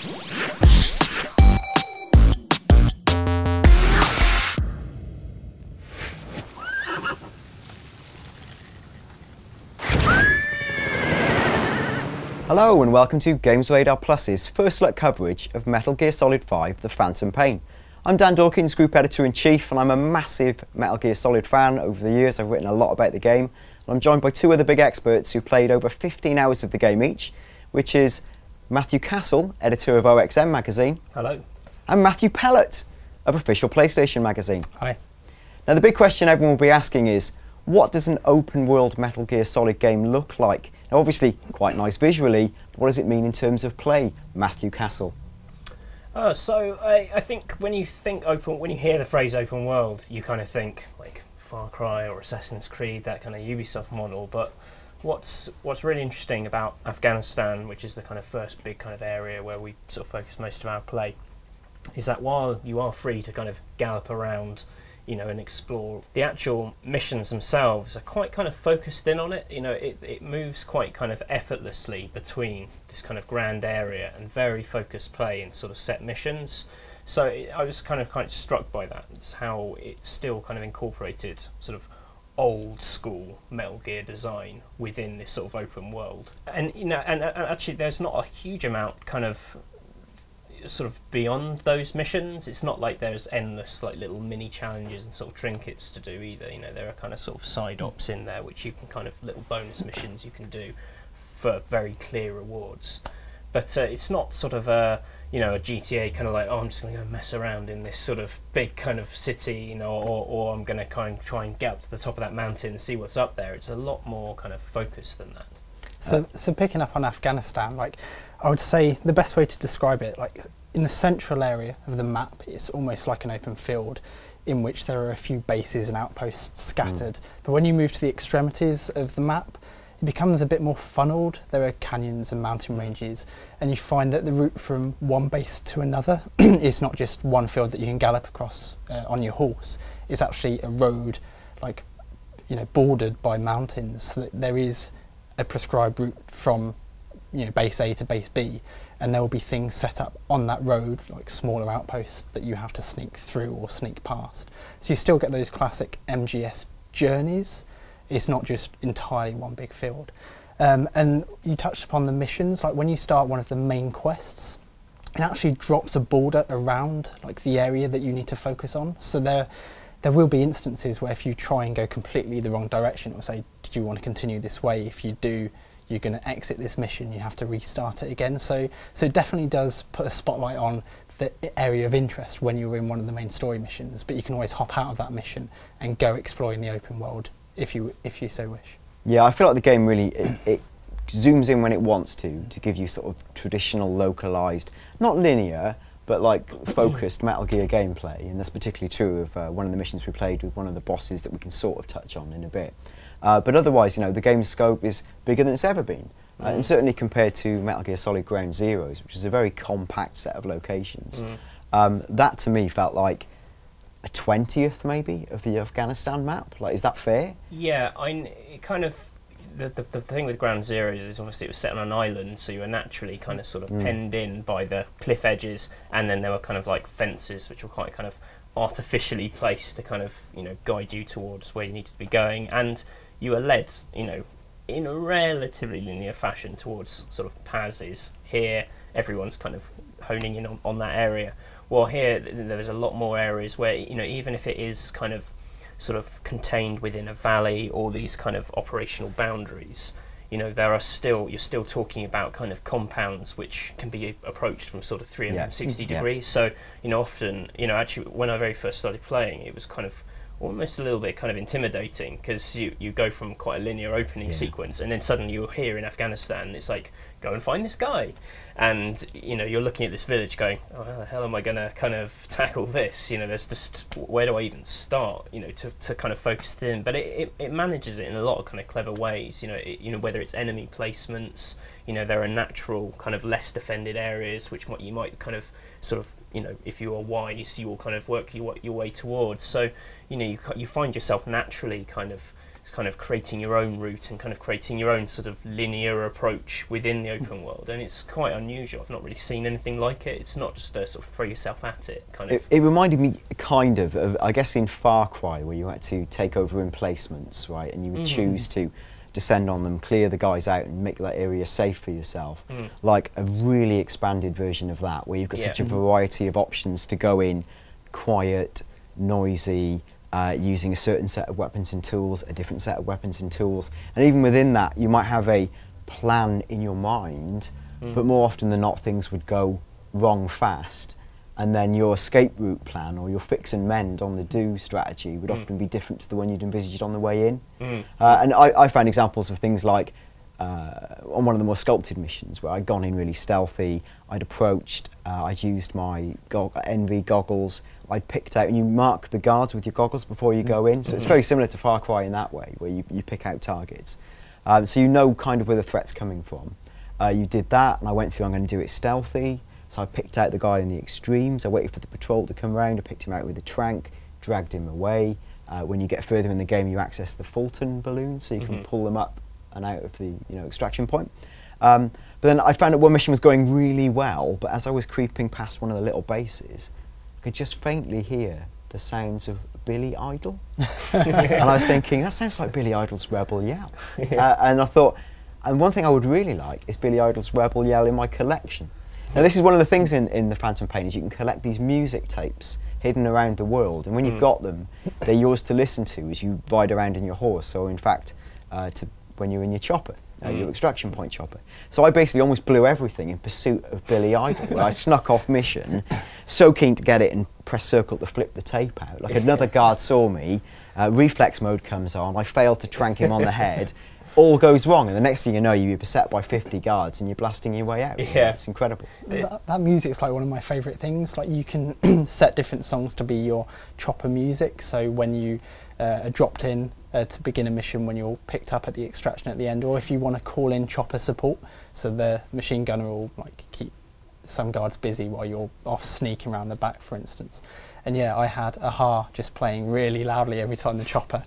Hello and welcome to GamesRadar Plus's first look coverage of Metal Gear Solid 5 The Phantom Pain. I'm Dan Dawkins, Group Editor-in-Chief, and I'm a massive Metal Gear Solid fan. Over the years I've written a lot about the game, and I'm joined by two other big experts who played over 15 hours of the game each, which is Matthew Castle, editor of OXM magazine. Hello. And Matthew Pellett of Official PlayStation magazine. Hi. Now the big question everyone will be asking is, what does an open world Metal Gear Solid game look like? Now obviously quite nice visually, but what does it mean in terms of play? Matthew Castle. So I think when you hear the phrase open world, you kind of think like Far Cry or Assassin's Creed, that kind of Ubisoft model. But what's really interesting about Afghanistan, which is the kind of first big kind of area where we sort of focus most of our play, is that while you are free to kind of gallop around, you know, and explore, the actual missions themselves are quite kind of focused in on it. You know, it moves quite kind of effortlessly between this kind of grand area and very focused play and sort of set missions. So I was kind of struck by that. It's how it's still kind of incorporated sort of old school Metal Gear design within this sort of open world. And you know, and actually there's not a huge amount kind of sort of beyond those missions. It's not like there's endless like little mini challenges and sort of trinkets to do either. You know, there are kind of sort of side ops in there which you can kind of little bonus missions you can do for very clear rewards. But it's not sort of a, you know, a GTA kind of like, oh, I'm just going to go mess around in this sort of big kind of city, you know, or I'm going to try and get up to the top of that mountain and see what's up there. It's a lot more kind of focused than that. So picking up on Afghanistan, like I would say the best way to describe it, like in the central area of the map, it's almost like an open field in which there are a few bases and outposts scattered. But when you move to the extremities of the map, it becomes a bit more funneled. There are canyons and mountain ranges, and you find that the route from one base to another is not just one field that you can gallop across on your horse. It's actually a road, like, you know, bordered by mountains, so that there is a prescribed route from, you know, base A to base B, and there will be things set up on that road, like smaller outposts that you have to sneak through or sneak past. So you still get those classic MGS journeys. It's not just entirely one big field. And you touched upon the missions. Like when you start one of the main quests, it actually drops a border around like the area that you need to focus on. So there will be instances where if you try and go completely the wrong direction, it will say, did you want to continue this way? If you do, you're going to exit this mission, you have to restart it again. So it definitely does put a spotlight on the area of interest when you're in one of the main story missions, but you can always hop out of that mission and go exploring the open world if you so wish. Yeah, I feel like the game really, it zooms in when it wants to give you sort of traditional, localised, not linear, but like focused Metal Gear gameplay, and that's particularly true of one of the missions we played with one of the bosses that we can sort of touch on in a bit. But otherwise, you know, the game's scope is bigger than it's ever been, and certainly compared to Metal Gear Solid Ground Zeroes, which is a very compact set of locations. That to me felt like a 20th maybe of the Afghanistan map. Like, is that fair? Yeah, it kind of, the thing with Ground Zeroes is obviously it was set on an island, so you were naturally kind of sort of penned in by the cliff edges, and then there were kind of like fences which were quite kind of artificially placed to kind of, you know, guide you towards where you needed to be going, and you were led, you know, in a relatively linear fashion towards sort of passes. Here, everyone's kind of honing in on that area. Well, here there's a lot more areas where, you know, even if it is kind of sort of contained within a valley or these kind of operational boundaries, you know, you're still talking about kind of compounds which can be approached from sort of 360 degrees. So, you know, often, you know, actually when I very first started playing, it was kind of almost a little bit kind of intimidating, because you go from quite a linear opening sequence, and then suddenly you're here in Afghanistan, and it's like, go and find this guy, and you know, you're looking at this village going, oh, how the hell am I going to kind of tackle this? You know, there's just, where do I even start, you know, to kind of focus it in. But it manages it in a lot of kind of clever ways, you know, you know, whether it's enemy placements, you know, there are natural kind of less defended areas which you might kind of sort of, you know, if you are wise, you will kind of work your way towards. So, you know, you find yourself naturally kind of kind of creating your own route and kind of creating your own sort of linear approach within the open world, and it's quite unusual. I've not really seen anything like it. It's not just a sort of throw yourself at it kind of. It reminded me kind of, I guess, in Far Cry, where you had to take over emplacements, right, and you would choose to descend on them, clear the guys out and make that area safe for yourself. Like a really expanded version of that, where you've got such a variety of options to go in, quiet, noisy, using a certain set of weapons and tools, a different set of weapons and tools, and even within that you might have a plan in your mind, but more often than not things would go wrong fast, and then your escape route plan or your fix and mend on the do strategy would often be different to the one you'd envisaged on the way in. And I found examples of things like on one of the more sculpted missions where I'd gone in really stealthy, I'd approached, I'd used my NV goggles, I'd picked out, and you mark the guards with your goggles before you go in, so it's very similar to Far Cry in that way, where you pick out targets. So you know kind of where the threat's coming from. You did that, and I went through, I'm going to do it stealthy, so I picked out the guy in the extremes, I waited for the patrol to come around, I picked him out with a trank, dragged him away. When you get further in the game, you access the Fulton balloon, so you can pull them up and out of the extraction point. But then I found that one mission was going really well, but as I was creeping past one of the little bases, I could just faintly hear the sounds of Billy Idol. And I was thinking, that sounds like Billy Idol's Rebel Yell. And I thought, and one thing I would really like is Billy Idol's Rebel Yell in my collection. Now this is one of the things in the Phantom Pain, is you can collect these music tapes hidden around the world, and when you've got them, they're yours to listen to as you ride around in your horse, or in fact, when you're in your chopper, your extraction point chopper. So I basically almost blew everything in pursuit of Billy Idol, where I snuck off mission, so keen to get it and press circle to flip the tape out. Like another guard saw me, reflex mode comes on, I failed to trank him on the head, all goes wrong, and the next thing you know, you're beset by 50 guards and you're blasting your way out. Yeah. It's incredible. That music's like one of my favourite things. Like you can set different songs to be your chopper music, so when you are dropped in to begin a mission, when you're picked up at the extraction at the end, or if you want to call in chopper support, so the machine gunner will like keep some guards busy while you're off sneaking around the back, for instance. And yeah, I had Aha just playing really loudly every time the chopper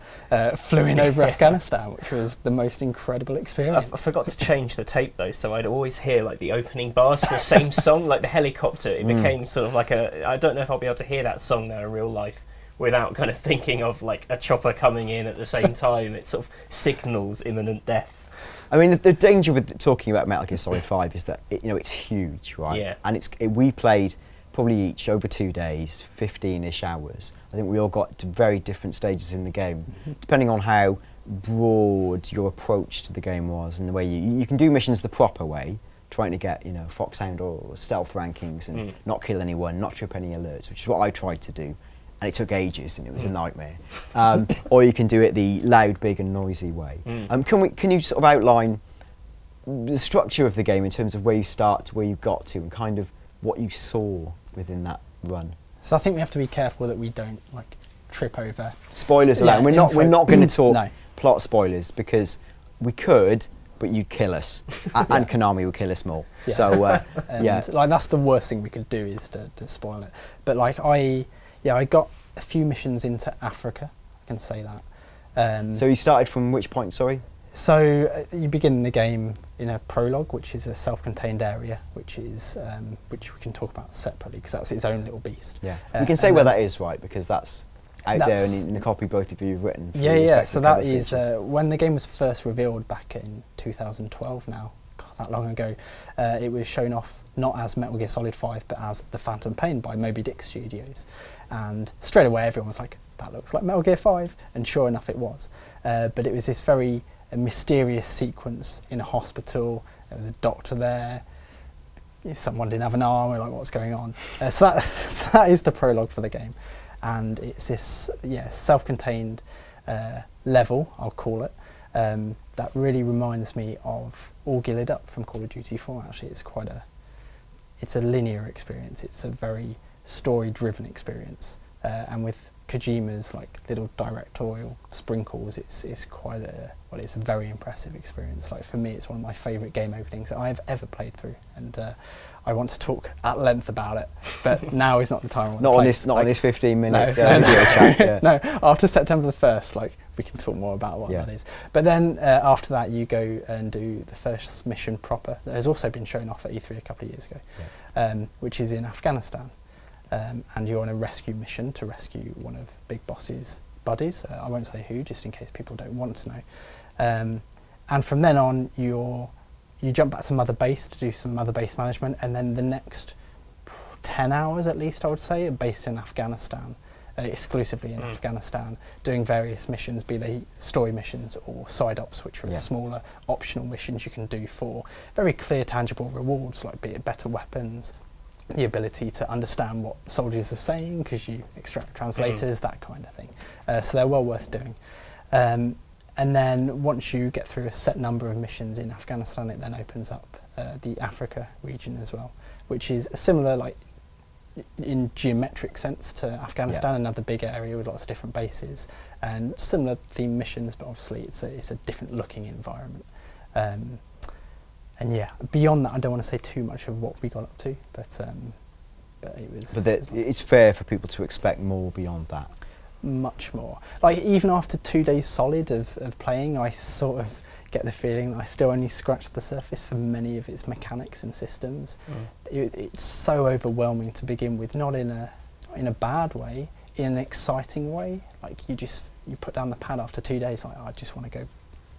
flew in over Afghanistan, which was the most incredible experience. I forgot to change the tape though, so I'd always hear like the opening bars, the same song, like the helicopter. It became sort of like I don't know if I'll be able to hear that song now in real life without kind of thinking of like a chopper coming in at the same time. It sort of signals imminent death. I mean, the danger with talking about Metal Gear Solid 5 is that it's huge, right? Yeah. And we played probably each over 2 days, 15-ish hours. I think we all got to very different stages in the game, depending on how broad your approach to the game was and the way you can do missions the proper way, trying to get Foxhound or stealth rankings and not kill anyone, not trip any alerts, which is what I tried to do. And it took ages, and it was a nightmare. Or you can do it the loud, big, and noisy way. Can you sort of outline the structure of the game in terms of where you start to where you got to, and kind of what you saw within that run? So I think we have to be careful that we don't like trip over Spoilers allowed. We're not going to talk plot spoilers, because we could, but you'd kill us, and Konami would kill us more. Yeah. So like that's the worst thing we could do, is to spoil it. But like I got a few missions into Africa, I can say that. So you started from which point, sorry? So you begin the game in a prologue, which is a self-contained area, which we can talk about separately, because that's its own little beast. Yeah, we can say where that is, right? Because that's out there in the copy both of you have written. Yeah. So that is when the game was first revealed back in 2012. Now, God, that long ago, it was shown off not as Metal Gear Solid 5, but as The Phantom Pain by Moby Dick Studios. And straight away everyone was like, that looks like Metal Gear 5, and sure enough it was. But it was this very mysterious sequence in a hospital. There was a doctor there, someone didn't have an arm, we're like, what's going on? So that is the prologue for the game. And it's this self-contained level, I'll call it, that really reminds me of All Gilled Up from Call of Duty 4. Actually, it's a linear experience. It's a very story-driven experience, and with Kojima's like little directorial sprinkles, it's quite it's a very impressive experience. Like for me, it's one of my favourite game openings that I've ever played through, and I want to talk at length about it, but now is not the time. Not on this 15-minute video chat. Yeah. No, after September the 1st, like we can talk more about what that is. But then after that, you go and do the first mission proper that has also been shown off at E3 a couple of years ago, which is in Afghanistan. And you're on a rescue mission to rescue one of Big Boss's buddies. I won't say who, just in case people don't want to know. And from then on, you jump back to Mother Base to do some Mother Base management, and then the next 10 hours at least, I would say, are based in Afghanistan. Exclusively in Afghanistan, doing various missions, be they story missions or side ops, which are smaller optional missions you can do for very clear, tangible rewards, like be it better weapons, the ability to understand what soldiers are saying because you extract translators, that kind of thing. So they're well worth doing. And then once you get through a set number of missions in Afghanistan, it then opens up the Africa region as well, which is a similar, like, in geometric sense to Afghanistan, another big area with lots of different bases and similar theme missions, but obviously it's a different looking environment. And yeah, beyond that, I don't want to say too much of what we got up to, but it was. But it's fair for people to expect more beyond that. Much more. Like even after 2 days solid of playing, I sort of get the feeling that I still only scratched the surface for many of its mechanics and systems. It's so overwhelming to begin with, not in a bad way, in an exciting way. Like you put down the pad after 2 days, like I just want to go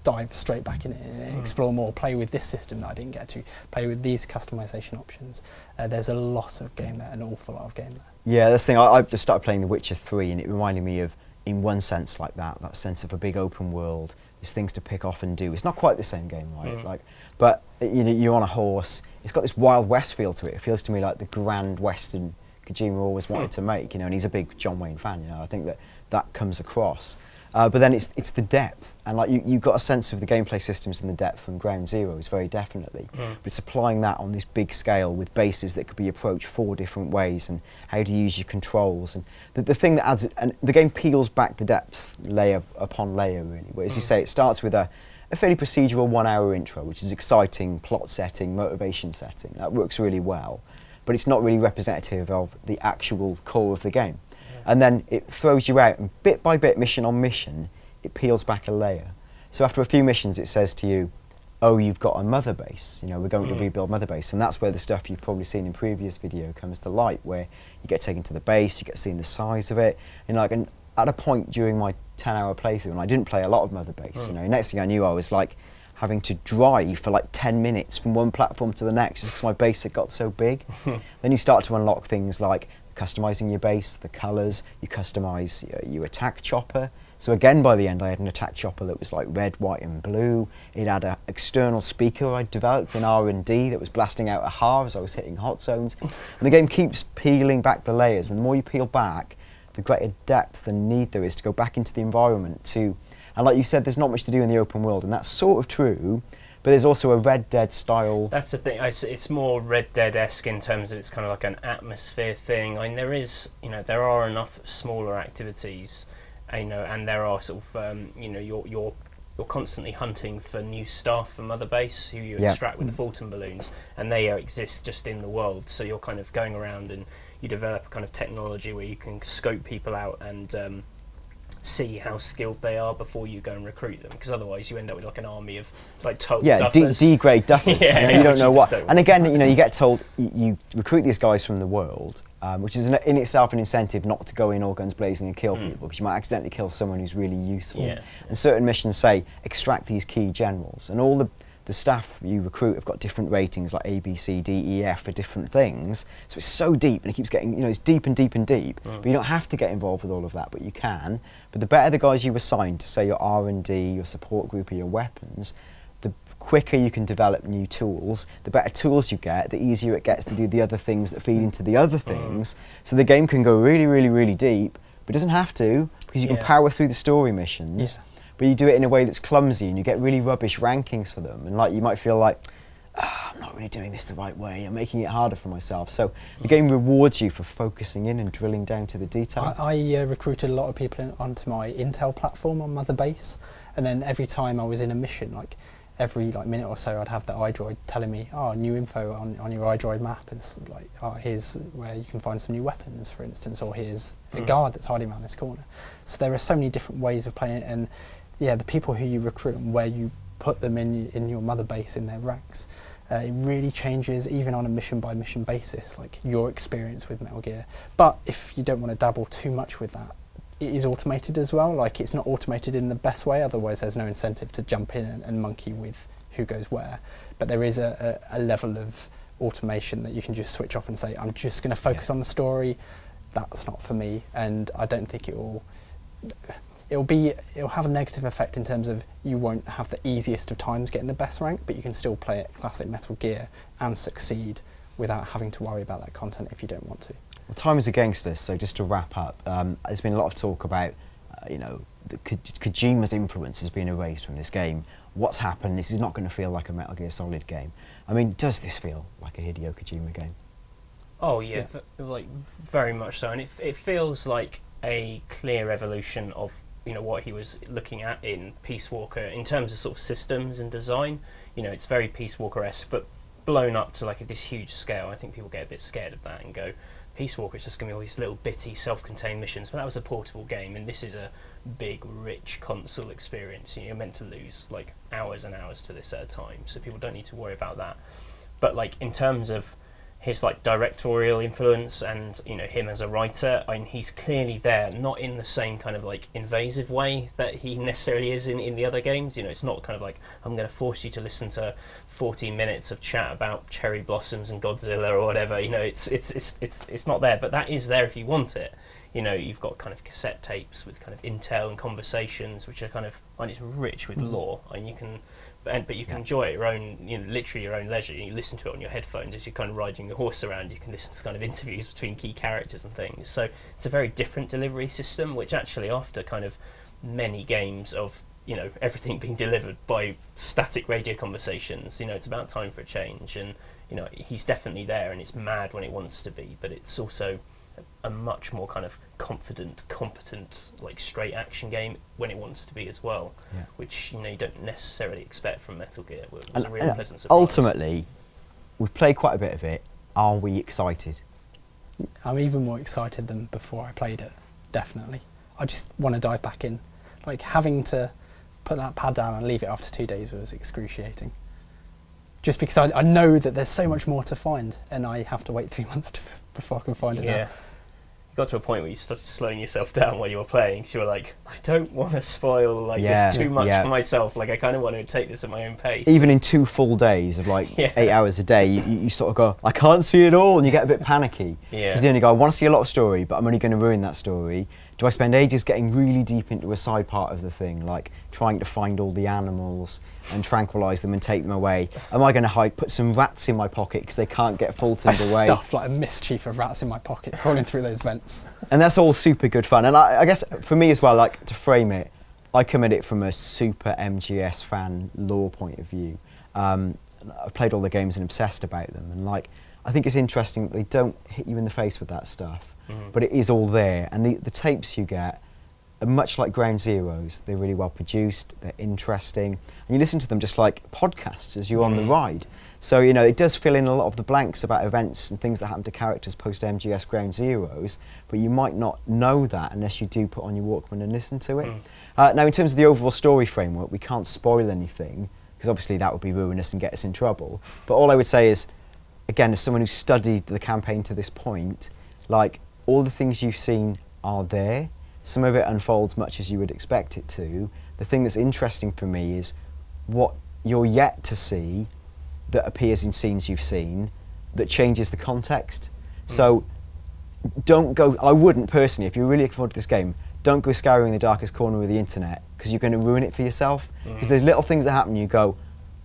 dive straight back in it and explore more, play with this system that I didn't get to, play with these customization options. There's a lot of game there, an awful lot of game there. Yeah, that's the thing. I just started playing The Witcher 3 and it reminded me of, in one sense like that sense of a big open world. There's things to pick off and do. It's not quite the same game, right? But you know, you're on a horse. It's got this Wild West feel to it. It feels to me like the grand western Kojima always wanted to make. You know, and he's a big John Wayne fan. You know, I think that comes across. But then it's the depth, and like you got a sense of the gameplay systems and the depth from Ground Zeroes very definitely. But it's applying that on this big scale with bases that could be approached 4 different ways, and how to use your controls. And the thing that adds, and the game peels back the depths layer upon layer really. Where, as you say, it starts with a fairly procedural 1 hour intro, which is exciting, plot setting, motivation setting. That works really well, but it's not really representative of the actual core of the game. And then it throws you out, and bit by bit, mission on mission, it peels back a layer. So after a few missions, it says to you, oh, you've got a mother base, you know, we're going to rebuild mother base. And that's where the stuff you've probably seen in previous video comes to light, where you get taken to the base, you get seeing the size of it. And like, and at a point during my 10-hour playthrough, and I didn't play a lot of mother base, you know, next thing I knew, I was like having to drive for like 10 minutes from one platform to the next just because my base had got so big. Then you start to unlock things like customizing your base, the colours, you customise your attack chopper. So again, by the end, I had an attack chopper that was like red, white and blue. It had an external speaker I developed in R&D that was blasting out AHA as I was hitting hot zones. And the game keeps peeling back the layers, and the more you peel back, the greater depth and need there is to go back into the environment too. And like you said, there's not much to do in the open world, and that's sort of true. But there's also a Red Dead style. That's the thing. It's more Red Dead-esque in terms of it's kind of like an atmosphere thing. I mean, there are enough smaller activities, you know, and there are sort of, you know, you're constantly hunting for new staff from Mother Base who you extract with the Fulton balloons, and they exist just in the world. So you're kind of going around and you develop a kind of technology where you can scope people out and see how skilled they are before you go and recruit them, because otherwise you end up with like an army of like total duffers. D-grade duffers. You don't know what. And again, you know, you get told you recruit these guys from the world, which is in itself an incentive not to go in all guns blazing and kill people, because you might accidentally kill someone who's really useful. And certain missions say extract these key generals, and all the staff you recruit have got different ratings, like A, B, C, D, E, F for different things. So it's so deep, and it keeps getting, you know, it's deep and deep and deep. But you don't have to get involved with all of that, but you can. But the better the guys you assign to, say, your R&D, your support group, or your weapons, the quicker you can develop new tools. The better tools you get, the easier it gets to do the other things that feed into the other things. So the game can go really, really, really deep, but it doesn't have to, because you can power through the story missions. But you do it in a way that's clumsy, and you get really rubbish rankings for them. And like you might feel like, I'm not really doing this the right way, I'm making it harder for myself. So the game rewards you for focusing in and drilling down to the detail. I recruited a lot of people onto my Intel platform on Mother Base, and then every time I was in a mission, like every like minute or so I'd have the iDroid telling me, oh, new info on your iDroid map. It's like, oh, here's where you can find some new weapons, for instance, or here's a guard that's hiding around this corner. So there are so many different ways of playing it, and yeah, the people who you recruit and where you put them in your mother base, in their ranks, it really changes even on a mission by mission basis, like your experience with Metal Gear. But if you don't want to dabble too much with that, it is automated as well. Like, it's not automated in the best way, otherwise there's no incentive to jump in and monkey with who goes where. But there is a level of automation that you can just switch off and say, I'm just going to focus on the story. That's not for me, and I don't think it'll have a negative effect in terms of you won't have the easiest of times getting the best rank, but you can still play it classic Metal Gear and succeed without having to worry about that content if you don't want to. Well, time is against us, so just to wrap up, there's been a lot of talk about, Kojima's influence has been erased from this game. What's happened? This is not going to feel like a Metal Gear Solid game. I mean, does this feel like a Hideo Kojima game? Oh yeah, like very much so, and it feels like a clear evolution of what he was looking at in Peace Walker in terms of sort of systems and design. It's very Peace Walker-esque, but blown up to like this huge scale. I think people get a bit scared of that and go, Peace Walker is just going to be all these little bitty self-contained missions, but that was a portable game, and this is a big, rich console experience. You're meant to lose like hours and hours to this at a time, so people don't need to worry about that. But like in terms of his like directorial influence and him as a writer, I mean, he's clearly there, not in the same kind of like invasive way that he necessarily is in the other games. It's not kind of like, I'm going to force you to listen to 14 minutes of chat about cherry blossoms and Godzilla or whatever. It's not there, but that is there if you want it. You've got kind of cassette tapes with kind of intel and conversations, which are kind of, and it's rich with lore, and you can. But you can enjoy it your own, literally your own leisure. You listen to it on your headphones as you're kind of riding your horse around. You can listen to kind of interviews between key characters and things. So it's a very different delivery system, which actually after kind of many games of everything being delivered by static radio conversations, it's about time for a change. And he's definitely there, and it's mad when it wants to be, but it's also a much more kind of confident, competent, like straight action game when it wants to be as well, which you don't necessarily expect from Metal Gear. It was a real pleasant surprise. Ultimately, we've played quite a bit of it. Are we excited? I'm even more excited than before I played it, definitely. I just want to dive back in. Like, having to put that pad down and leave it after 2 days was excruciating. Just because I know that there's so much more to find, and I have to wait 3 months before I can find it out. Got to a point where you started slowing yourself down while you were playing, because you were like, I don't want to spoil this too much for myself. Like, I kind of want to take this at my own pace. Even in 2 full days of 8 hours a day, you sort of go, I can't see it all, and you get a bit panicky. Because you only go, I want to see a lot of story, but I'm only going to ruin that story. Do I spend ages getting really deep into a side part of the thing, like trying to find all the animals and tranquilise them and take them away? Am I going to put some rats in my pocket because they can't get Fultoned away? Stuff like a mischief of rats in my pocket crawling through those vents. And that's all super good fun. And I guess for me as well, like, to frame it, I come at it from a super MGS fan lore point of view. I've played all the games and obsessed about them, and I think it's interesting that they don't hit you in the face with that stuff, but it is all there. And the tapes you get are much like Ground Zeroes. They're really well produced, they're interesting, and you listen to them just like podcasts as you're on the ride. So it does fill in a lot of the blanks about events and things that happen to characters post MGS Ground Zeroes, but you might not know that unless you do put on your Walkman and listen to it. Now, in terms of the overall story framework, we can't spoil anything, because obviously that would be ruinous and get us in trouble. But all I would say is, again, as someone who's studied the campaign to this point, all the things you've seen are there. Some of it unfolds much as you would expect it to. The thing that's interesting for me is what you're yet to see that appears in scenes you've seen that changes the context. So don't go, I wouldn't personally, if you're really looking forward to this game, don't go scouring the darkest corner of the internet, because you're going to ruin it for yourself. Because there's little things that happen, you go,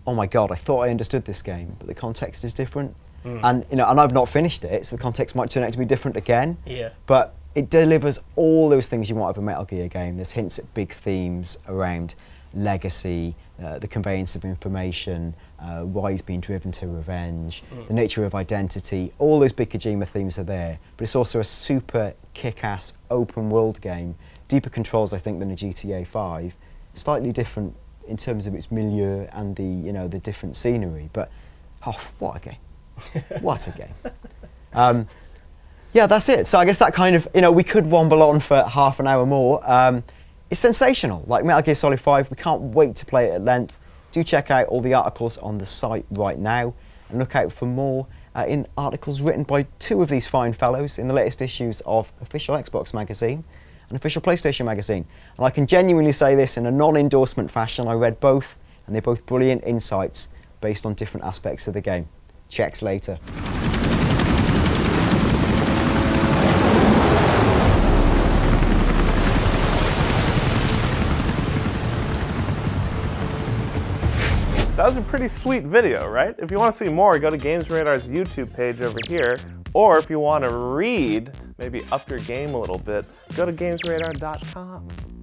oh my God, I thought I understood this game, but the context is different. And and I've not finished it, so the context might turn out to be different again. But it delivers all those things you want of a Metal Gear game. There's hints at big themes around legacy, the conveyance of information, why he's being driven to revenge, the nature of identity. All those big Kojima themes are there, but it's also a super kick-ass open world game. Deeper controls, I think, than a GTA 5. Slightly different in terms of its milieu and the, you know, the different scenery. But oh, what a game! What a game! Yeah, that's it. So I guess that kind of, you know, we could womble on for half an hour more. It's sensational. Like Metal Gear Solid 5, we can't wait to play it at length. Do check out all the articles on the site right now, and look out for more in articles written by two of these fine fellows in the latest issues of Official Xbox Magazine and Official PlayStation Magazine. And I can genuinely say this in a non-endorsement fashion. I read both, and they're both brilliant insights based on different aspects of the game. Checks later. That was a pretty sweet video, right? If you want to see more, go to GamesRadar's YouTube page over here. Or if you want to read, maybe up your game a little bit, go to GamesRadar.com.